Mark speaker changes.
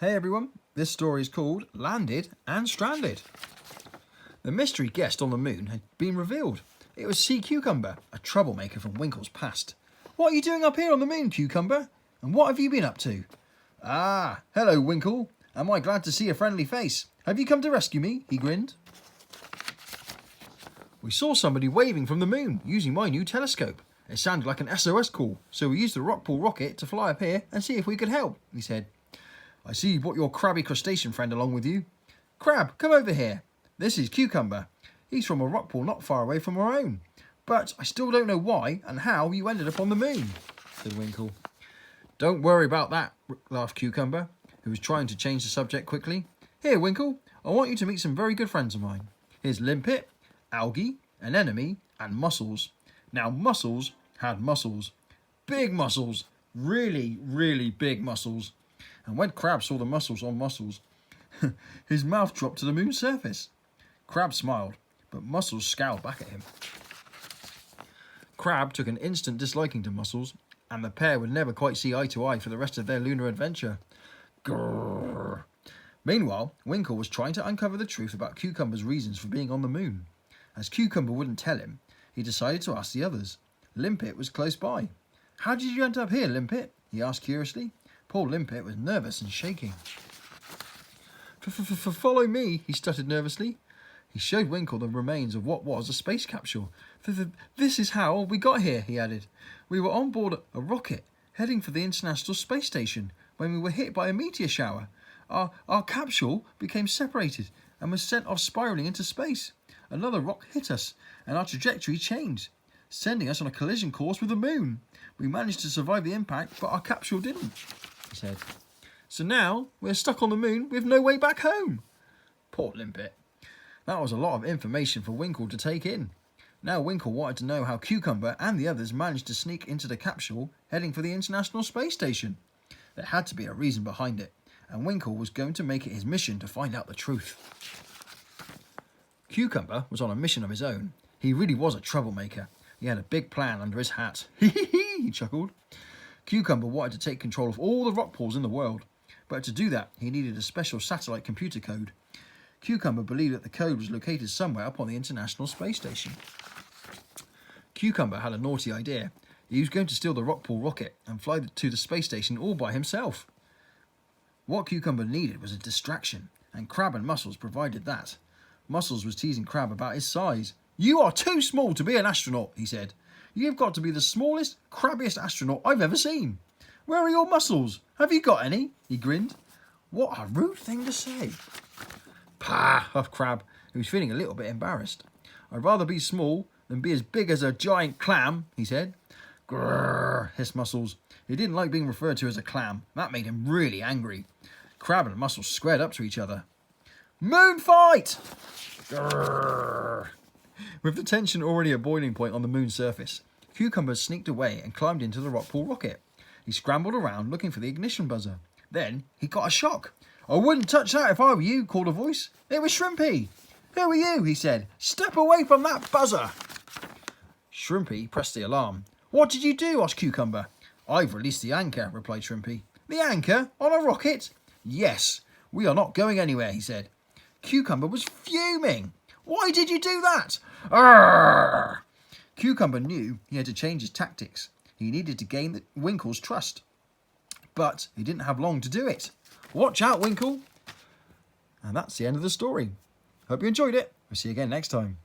Speaker 1: Hey everyone, this story is called Landed and Stranded. The mystery guest on the moon had been revealed. It was Sea Cucumber, a troublemaker from Winkle's past. What are you doing up here on the moon, Cucumber? And what have you been up to? Ah, hello Winkle. Am I glad to see a friendly face? Have you come to rescue me? He grinned. We saw somebody waving from the moon using my new telescope. It sounded like an SOS call, so we used the Rockpool rocket to fly up here and see if we could help, he said. I see you brought your crabby crustacean friend along with you. Crab, come over here. This is Cucumber. He's from a rockpool not far away from our own. But I still don't know why and how you ended up on the moon, said Winkle. Don't worry about that, laughed Cucumber, who was trying to change the subject quickly. Here, Winkle, I want you to meet some very good friends of mine. Here's Limpet, Algae, Anemone, and Mussels. Now, Mussels had muscles. Big muscles. Really, really big muscles. And when Crab saw the muscles on Mussels, his mouth dropped to the moon's surface. Crab smiled, but Mussels scowled back at him. Crab took an instant disliking to Mussels, and the pair would never quite see eye to eye for the rest of their lunar adventure. Grrr. Meanwhile, Winkle was trying to uncover the truth about Cucumber's reasons for being on the moon. As Cucumber wouldn't tell him, he decided to ask the others. Limpet was close by. How did you end up here, Limpet? He asked curiously. Poor Limpet was nervous and shaking. Follow me, he stuttered nervously. He showed Winkle the remains of what was a space capsule. This is how we got here, he added. We were on board a rocket, heading for the International Space Station, when we were hit by a meteor shower. Our capsule became separated and was sent off spiralling into space. Another rock hit us, and our trajectory changed, sending us on a collision course with the moon. We managed to survive the impact, but our capsule didn't, he said. So now we're stuck on the moon with no way back home. Poor Limpet. That was a lot of information for Winkle to take in. Now Winkle wanted to know how Cucumber and the others managed to sneak into the capsule heading for the International Space Station. There had to be a reason behind it, and Winkle was going to make it his mission to find out the truth. Cucumber was on a mission of his own. He really was a troublemaker. He had a big plan under his hat. He chuckled. Cucumber wanted to take control of all the rock pools in the world, but to do that he needed a special satellite computer code. Cucumber believed that the code was located somewhere up on the International Space Station. Cucumber had a naughty idea. He was going to steal the Rockpool rocket and fly to the space station all by himself. What Cucumber needed was a distraction, and Crab and Mussels provided that. Mussels was teasing Crab about his size. You are too small to be an astronaut, he said. You've got to be the smallest, crabbiest astronaut I've ever seen. Where are your muscles? Have you got any? He grinned. What a rude thing to say. Pah, huffed Crab, who was feeling a little bit embarrassed. I'd rather be small than be as big as a giant clam, he said. Grrr, hissed Mussels. He didn't like being referred to as a clam. That made him really angry. Crab and Mussels squared up to each other. Moon fight! Grrr. With the tension already at boiling point on the moon's surface, Cucumber sneaked away and climbed into the Rockpool rocket. He scrambled around looking for the ignition buzzer. Then he got a shock. I wouldn't touch that if I were you, called a voice. It was Shrimpy. Who are you? He said. Step away from that buzzer. Shrimpy pressed the alarm. What did you do? Asked Cucumber. I've released the anchor, replied Shrimpy. The anchor? On a rocket? Yes. We are not going anywhere, he said. Cucumber was fuming. Why did you do that? Arrgh! Cucumber knew he had to change his tactics. He needed to gain Winkle's trust. But he didn't have long to do it. Watch out, Winkle. And that's the end of the story. Hope you enjoyed it. We'll see you again next time.